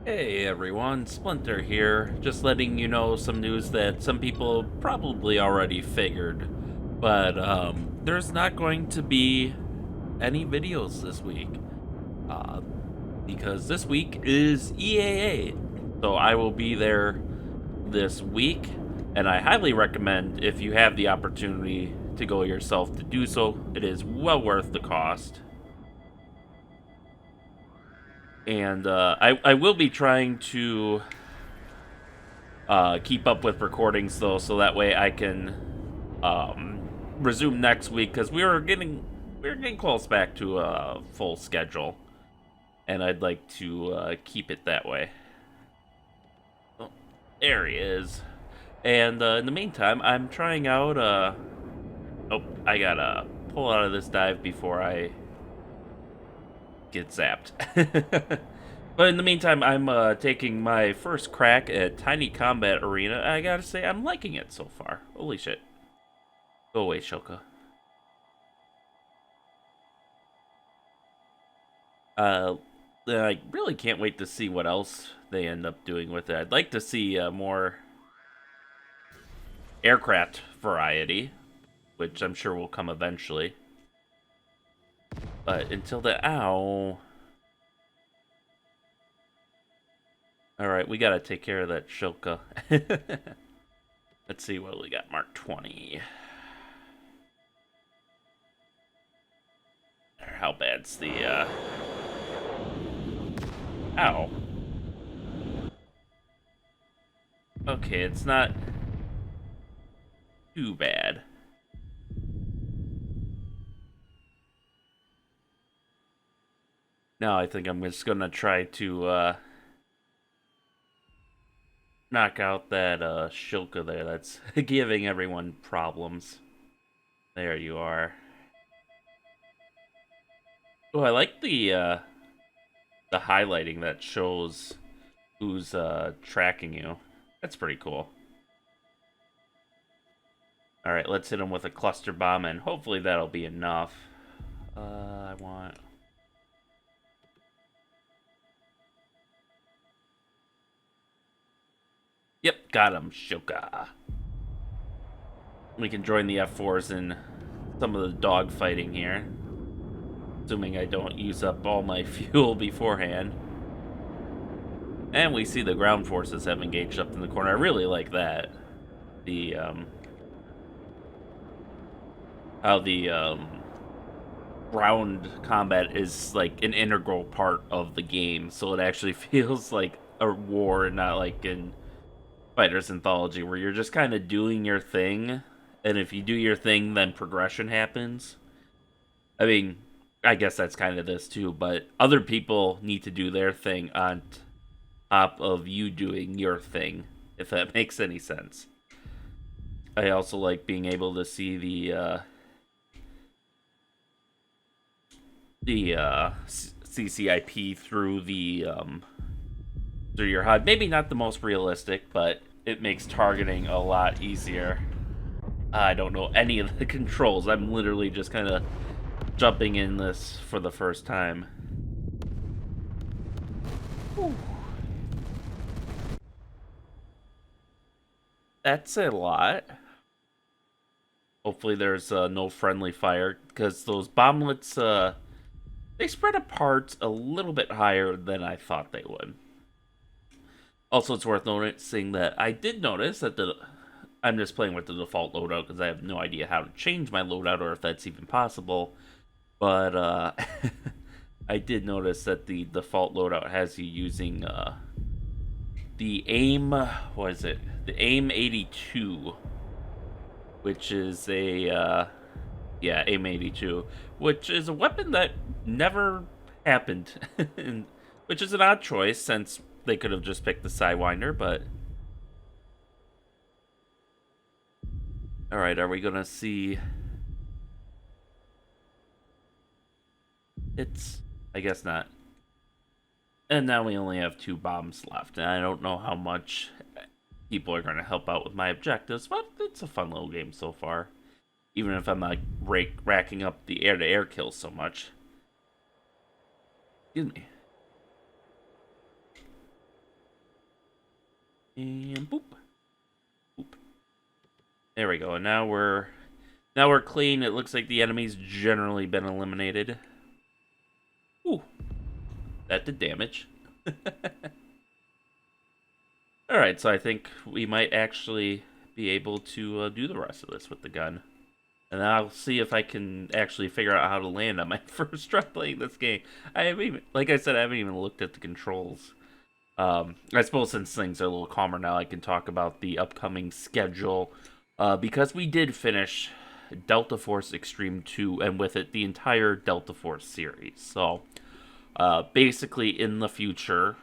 Hey everyone, Splinter here, just letting you know some news that some people probably already figured. But there's not going to be any videos this week. Uh, because this week is EAA. So I will be there this week, and I highly recommend if you have the opportunity to go yourself to do so. It is well worth the cost. And I will be trying to keep up with recordings though, so that way I can resume next week because we were getting close back to a full schedule, and I'd like to keep it that way. Oh, there he is. And in the meantime, I'm trying out. Oh, I gotta pull out of this dive before I get zapped. But in the meantime, I'm taking my first crack at Tiny Combat Arena. I gotta say, I'm liking it so far. Holy shit. Go away, Shilka. Uh, I really can't wait to see what else they end up doing with it. I'd like to see more aircraft variety, which I'm sure will come eventually. But until then, ow. Alright, we gotta take care of that Shilka. Let's see what we got. Mark 20. How bad's the, Ow. Okay, it's not too bad. Now I think I'm just gonna try to, knock out that, Shilka there that's giving everyone problems. There you are. Oh, I like the highlighting that shows who's tracking you. That's pretty cool. Alright, let's hit him with a cluster bomb, and hopefully that'll be enough. I want... Yep, got him, Shoka. We can join the F4s in some of the dog fighting here. Assuming I don't use up all my fuel beforehand. And we see the ground forces have engaged up in the corner. I really like that. The, how the, ground combat is, like, an integral part of the game. So it actually feels like a war, and not like in Fighter's Anthology, where you're just kind of doing your thing. And if you do your thing, then progression happens. I mean, I guess that's kind of this too, but other people need to do their thing on top of you doing your thing, if that makes any sense. I also like being able to see the CCIP through the through your HUD. Maybe not the most realistic, but it makes targeting a lot easier. I don't know any of the controls. I'm literally just kind of jumping in this for the first time. Whew. That's a lot. Hopefully there's no friendly fire, because those bomblets, they spread apart a little bit higher than I thought they would. Also, it's worth noticing that I did notice that I'm just playing with the default loadout because I have no idea how to change my loadout or if that's even possible. But I did notice that the default loadout has you using the AIM, what is it? The AIM 82, which is a, yeah, AIM 82, which is a weapon that never happened, which is an odd choice since they could have just picked the Sidewinder, but... Alright, are we gonna see... It's... I guess not. And now we only have 2 bombs left, and I don't know how much people are going to help out with my objectives, but it's a fun little game so far. Even if I'm not racking up the air-to-air kills so much. Excuse me. And boop. Boop. There we go. And now we're clean. It looks like the enemy's generally been eliminated. Ooh. That did damage. Alright, so I think we might actually be able to do the rest of this with the gun. And I'll see if I can actually figure out how to land on my first try playing this game. I haven't even, like I said, I haven't even looked at the controls. I suppose since things are a little calmer now, I can talk about the upcoming schedule. Because we did finish Delta Force Extreme 2, and with it, the entire Delta Force series. So, basically, in the future,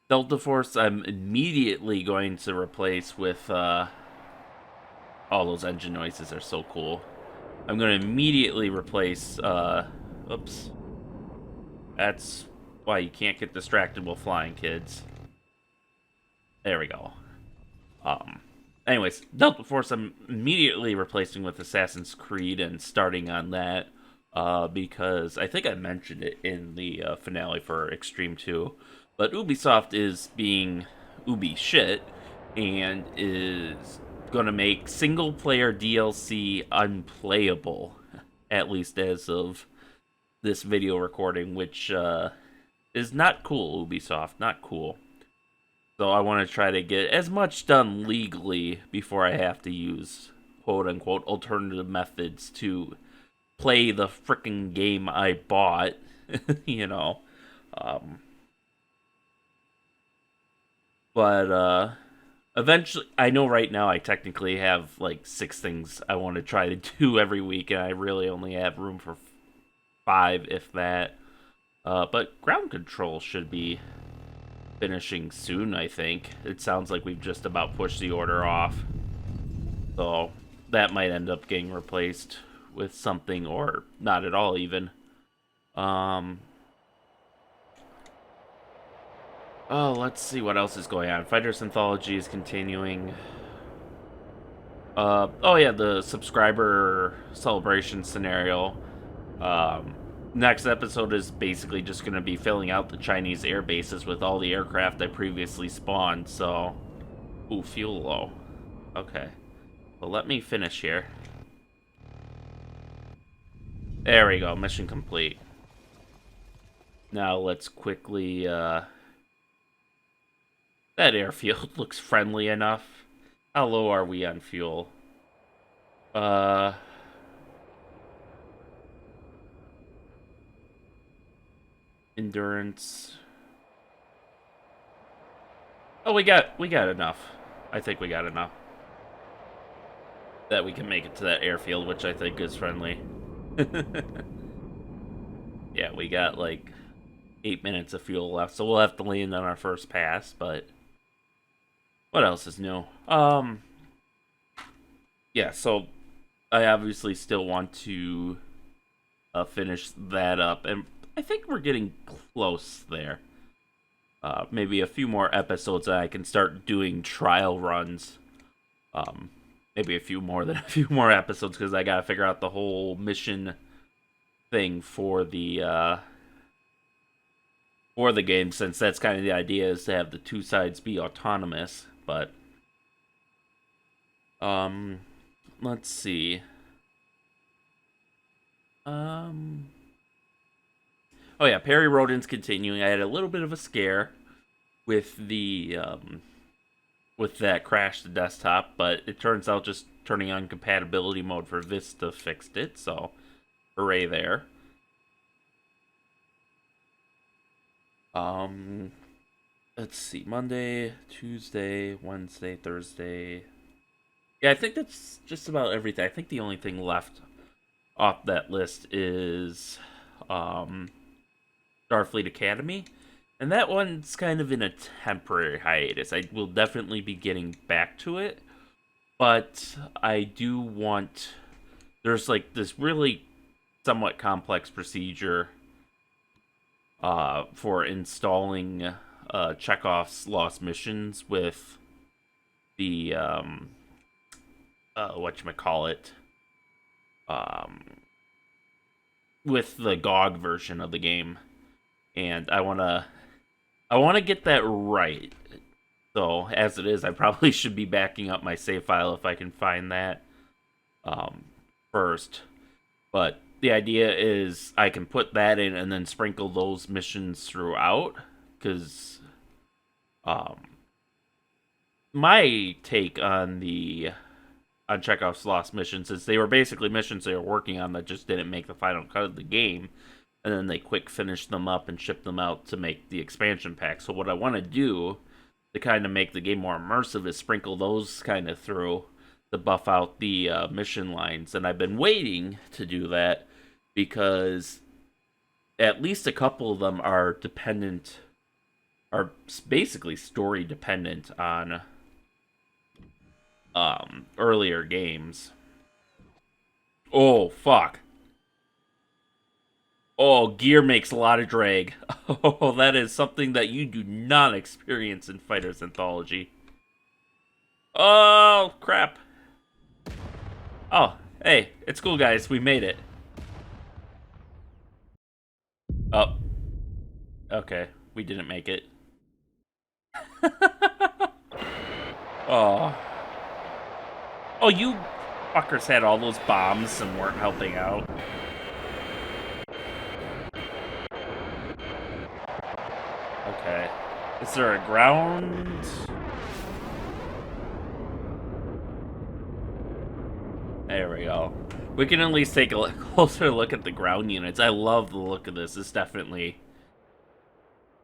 Delta Force I'm immediately going to replace with, all those engine noises are so cool. I'm going to immediately replace, oops. That's why you can't get distracted while flying, kids. There we go. Anyways, Delta Force I'm immediately replacing with Assassin's Creed and starting on that, because I think I mentioned it in the finale for Extreme 2, but Ubisoft is being Ubi shit and is going to make single-player DLC unplayable, at least as of this video recording, which is not cool, Ubisoft, not cool. So I want to try to get as much done legally before I have to use quote-unquote alternative methods to play the frickin' game I bought, you know. But eventually, I know right now I technically have like 6 things I want to try to do every week, and I really only have room for 5, if that. But ground control should be finishing soon, I think. It sounds like we've just about pushed the order off. So that might end up getting replaced with something, or not at all even. Oh, let's see what else is going on. Fighter Anthology is continuing. Oh yeah, the subscriber celebration scenario. Next episode is basically just going to be filling out the Chinese air bases with all the aircraft I previously spawned, so... Ooh, fuel low. Okay. Well, let me finish here. There we go, mission complete. Now let's quickly, that airfield looks friendly enough. How low are we on fuel? Endurance. Oh, we got enough. I think we got enough. That we can make it to that airfield, which I think is friendly. Yeah, we got like 8 minutes of fuel left, so we'll have to land on our first pass, but what else is new? Yeah, so I obviously still want to finish that up, and I think we're getting close there. Maybe a few more episodes and I can start doing trial runs. Maybe a few more than a few more episodes, because I gotta figure out the whole mission thing for the game, since that's kind of the idea, is to have the 2 sides be autonomous. But let's see. Oh yeah, Perry Roden's continuing. I had a little bit of a scare with the with that crash to desktop, but it turns out just turning on compatibility mode for Vista fixed it, so hooray there. Let's see, Monday, Tuesday, Wednesday, Thursday. Yeah, I think that's just about everything. I think the only thing left off that list is Starfleet Academy, and that one's kind of in a temporary hiatus. I will definitely be getting back to it, but I do want... There's like this really somewhat complex procedure for installing Chekhov's Lost Missions with the whatchamacallit, with the GOG version of the game, and I want to I want to get that right. So, as it is, I probably should be backing up my save file if I can find that um, first. But the idea is I can put that in and then sprinkle those missions throughout. Because um, my take on Chekhov's Lost missions is they were basically missions they were working on that just didn't make the final cut of the game, and then they quick finished them up and shipped them out to make the expansion pack. So what I want to do to kind of make the game more immersive is sprinkle those kind of through to buff out the mission lines, and I've been waiting to do that because at least a couple of them are basically story dependent on earlier games. Oh, fuck. Oh, gear makes a lot of drag. Oh, that is something that you do not experience in Fighters Anthology. Oh, crap. Oh, hey, it's cool, guys. We made it. Oh. Okay, we didn't make it. Oh. Oh, you fuckers had all those bombs and weren't helping out. Okay. Is there a ground? There we go. We can at least take a closer look at the ground units. I love the look of this. It's definitely...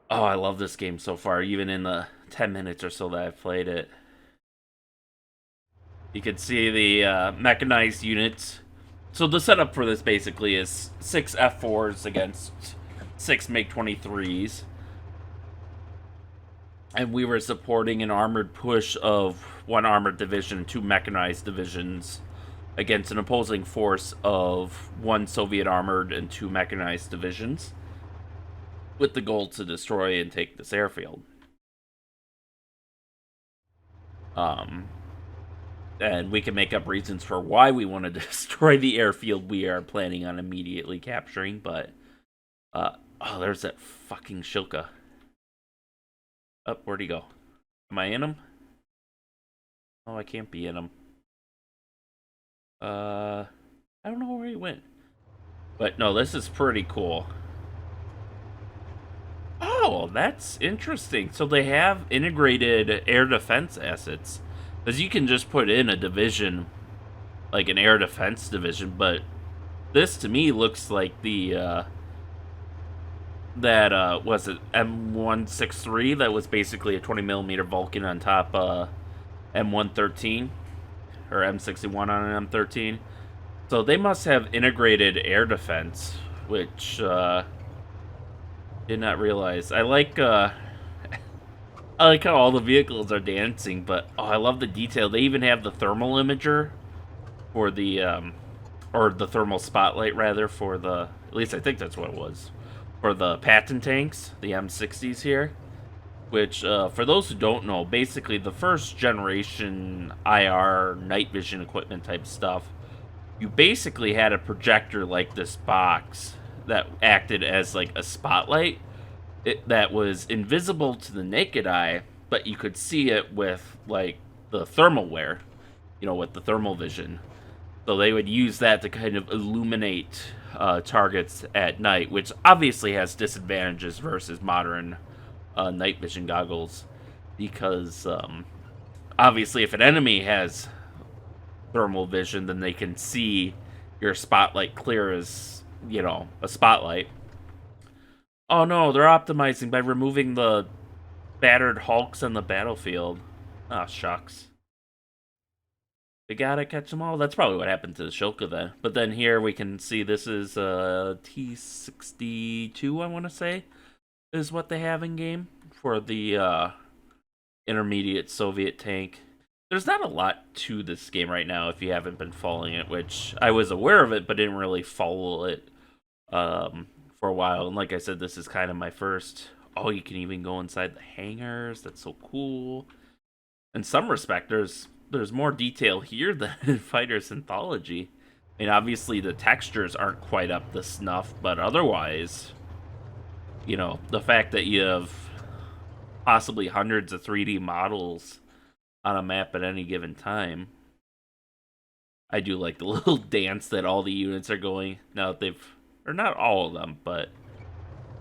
Oh, I love this game so far, even in the 10 minutes or so that I've played it. You can see the mechanized units. So the setup for this basically is 6 F4s against 6 MiG-23s. And we were supporting an armored push of 1 armored division, 2 mechanized divisions against an opposing force of 1 Soviet armored and 2 mechanized divisions, with the goal to destroy and take this airfield. And we can make up reasons for why we want to destroy the airfield we are planning on immediately capturing, but... oh, there's that fucking Shilka. Oh, where'd he go? Am I in him? Oh, I can't be in him. I don't know where he went. But no, this is pretty cool. Oh, that's interesting. So they have integrated air defense assets. Because you can just put in a division, like an air defense division, but this to me looks like the, was it M163? That was basically a 20mm Vulcan on top, M113, or M61 on an M13. So they must have integrated air defense, which, did not realize. I like how all the vehicles are dancing, but oh, I love the detail. They even have the thermal imager for the, or the thermal spotlight rather for the, at least I think that's what it was, for the Patton tanks, the M60s here, which, for those who don't know, basically the first generation IR night vision equipment type stuff, you basically had a projector like this box that acted as like a spotlight that was invisible to the naked eye, but you could see it with like the thermal wear, you know, with the thermal vision. So they would use that to kind of illuminate targets at night, which obviously has disadvantages versus modern night vision goggles, because obviously if an enemy has thermal vision, then they can see your spotlight clear as, you know, a spotlight. Oh no, they're optimizing by removing the battered hulks on the battlefield. Ah, shucks. We gotta catch them all. That's probably what happened to the Shilka then. But then here we can see this is T-62, I want to say, is what they have in game for the intermediate Soviet tank. There's not a lot to this game right now if you haven't been following it, which I was aware of it, but didn't really follow it for a while. And like I said, this is kind of my first... Oh, you can even go inside the hangars. That's so cool. In some respect, there's more detail here than in Fighters Anthology. I mean, obviously the textures aren't quite up to snuff, but otherwise, you know, the fact that you have possibly hundreds of 3D models on a map at any given time. I do like the little dance that all the units are going. Now they've, or not all of them, but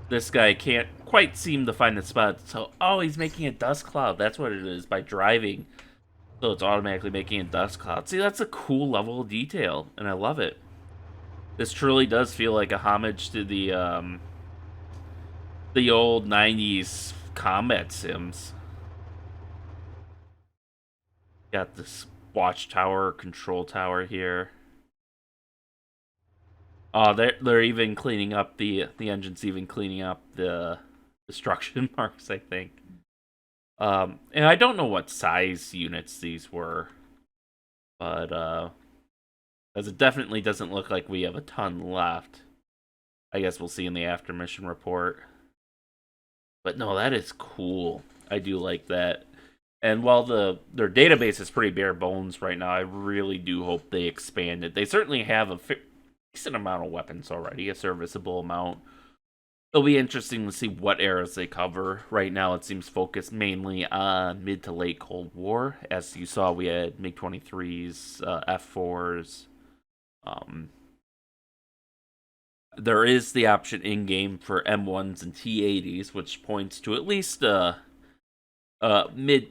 this guy can't quite seem to find the spot. So, oh, he's making a dust cloud. That's what it is by driving. So it's automatically making a dust cloud. See, that's a cool level of detail, and I love it. This truly does feel like a homage to the old '90s combat sims. Got this watchtower, control tower here. Oh, they're even cleaning up the engine's even cleaning up the destruction marks, I think. And I don't know what size units these were, but as it definitely doesn't look like we have a ton left. I guess we'll see in the after mission report. But no, that is cool. I do like that. And while their database is pretty bare bones right now, I really do hope they expand it. They certainly have a decent amount of weapons already, a serviceable amount. It'll be interesting to see what eras they cover. Right now, it seems focused mainly on mid to late Cold War. As you saw, we had MiG-23s, F-4s. There is the option in-game for M1s and T-80s, which points to at least mid,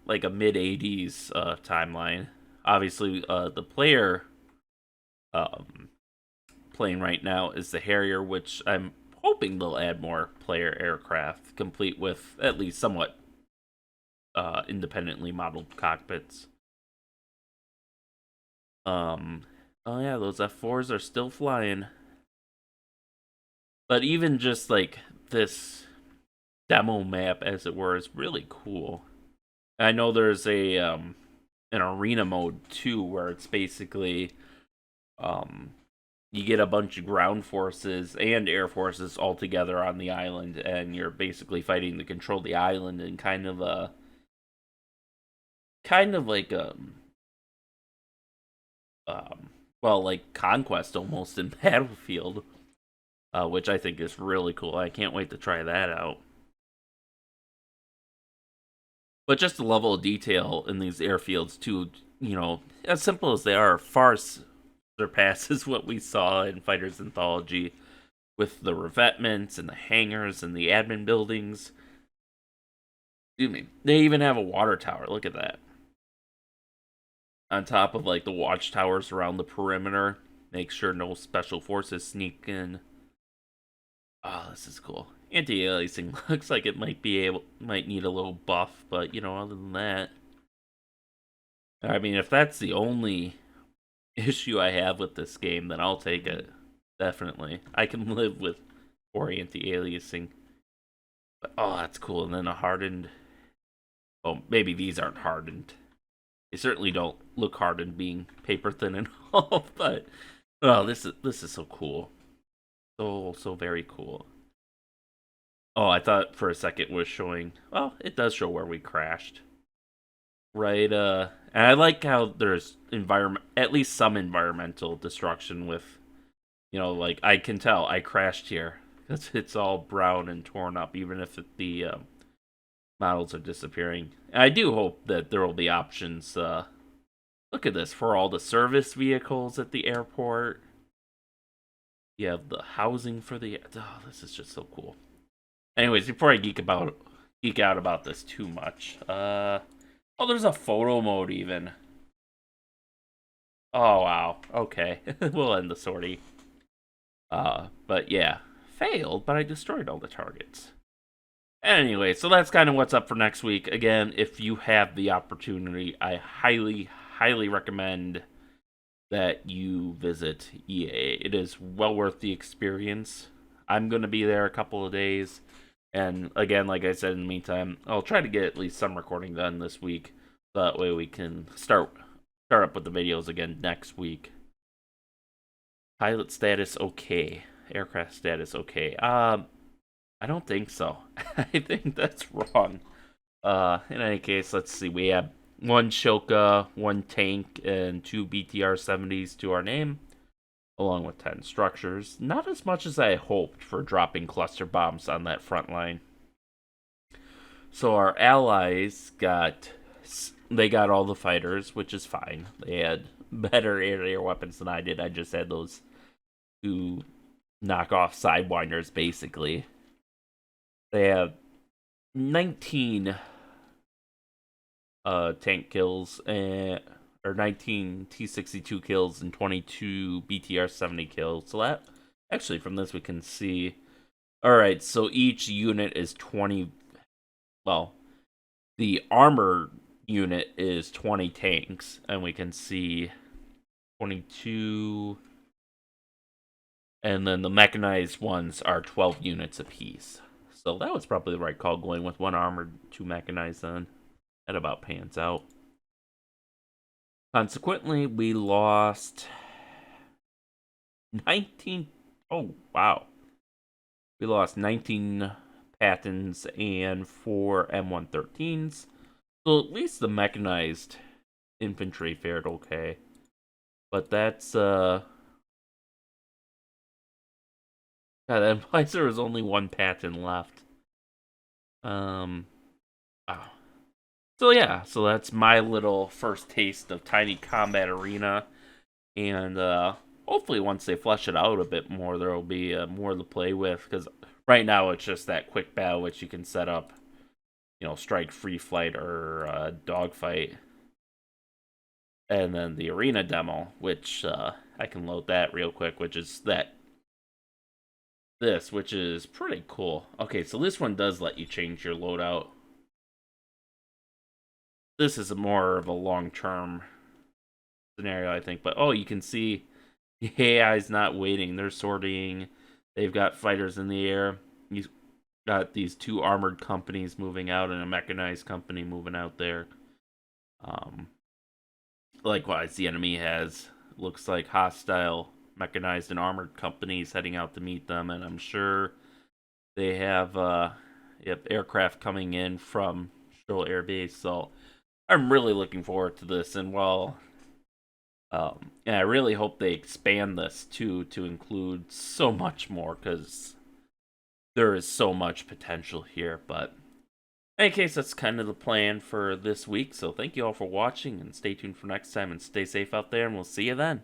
like a mid-80s timeline. Obviously, the player plane right now is the Harrier, which I'm hoping they'll add more player aircraft, complete with at least somewhat independently modeled cockpits. Oh yeah, those F4s are still flying. But even just like this demo map, as it were, is really cool. I know there's an arena mode too, where it's basically you get a bunch of ground forces and air forces all together on the island, and you're basically fighting to control the island in kind of like well, like conquest almost in Battlefield, which I think is really cool. I can't wait to try that out. But just the level of detail in these airfields, too, as simple as they are, far surpasses what we saw in Fighters Anthology with the revetments and the hangars and the admin buildings. Excuse me. They even have a water tower. Look at that. On top of like the watchtowers around the perimeter. Make sure no special forces sneak in. Oh, this is cool. Anti-aliasing looks like it might need a little buff, but other than that, I mean, if that's the only issue I have with this game, then I'll take it. Definitely. I can live with anti-aliasing. But oh, that's cool. And then a hardened. Oh, maybe these aren't hardened. They certainly don't look hardened, being paper thin and all. But oh, this is so cool. So very cool. Oh, I thought for a second it was showing. Well, it does show where we crashed. Right, and I like how there's at least some environmental destruction with, like I can tell I crashed here. It's all brown and torn up, even if the models are disappearing. And I do hope that there will be options. Look at this, for all the service vehicles at the airport. You have the housing for the. Oh, this is just so cool. Anyways, before I geek out about this too much, oh, there's a photo mode even. Oh wow. Okay, we'll end the sortie. But yeah, failed, but I destroyed all the targets. Anyway, so that's kind of what's up for next week. Again, if you have the opportunity, I highly recommend that you visit EAA. It is well worth the experience. I'm going to be there a couple of days. And again, like I said, in the meantime, I'll try to get at least some recording done this week. So that way we can start up with the videos again next week. Pilot status okay. Aircraft status okay. I don't think so. I think that's wrong. In any case, let's see. We have one Shilka, one tank, and 2 BTR-70s to our name, along with 10 structures. Not as much as I hoped for dropping cluster bombs on that front line. So our allies they got all the fighters, which is fine. They had better air-to-air weapons than I did. I just had those two knock-off sidewinders, basically. They have 19 tank kills or 19 T-62 kills and 22 BTR-70 kills. So that actually from this we can see. All right, so each unit is 20. Well, the armor unit is 20 tanks, and we can see 22. And then the mechanized ones are 12 units apiece. So that was probably the right call, going with one armored, two mechanized then. That about pans out. Consequently, we lost 19. Oh, wow. We lost 19 Pattons and 4 M113s. So at least the mechanized infantry fared okay. But that's, God, that implies there was only one Patton left. Wow. So yeah, so that's my little first taste of Tiny Combat Arena. And hopefully once they flesh it out a bit more, there will be more to play with. Because right now it's just that quick battle, which you can set up, strike, free flight, or dogfight. And then the arena demo, which I can load that real quick, which is which is pretty cool. Okay, so this one does let you change your loadout. This is more of a long-term scenario, I think. But, you can see the AI's not waiting. They're sorting. They've got fighters in the air. You've got these two armored companies moving out and a mechanized company moving out there. Likewise, the enemy has, looks like, hostile mechanized and armored companies heading out to meet them. And I'm sure they have aircraft coming in from Stroll Air Base. So I'm really looking forward to this, and and I really hope they expand this too to include so much more, because there is so much potential here. But in any case, that's kind of the plan for this week. So thank you all for watching, and stay tuned for next time, and stay safe out there, and we'll see you then.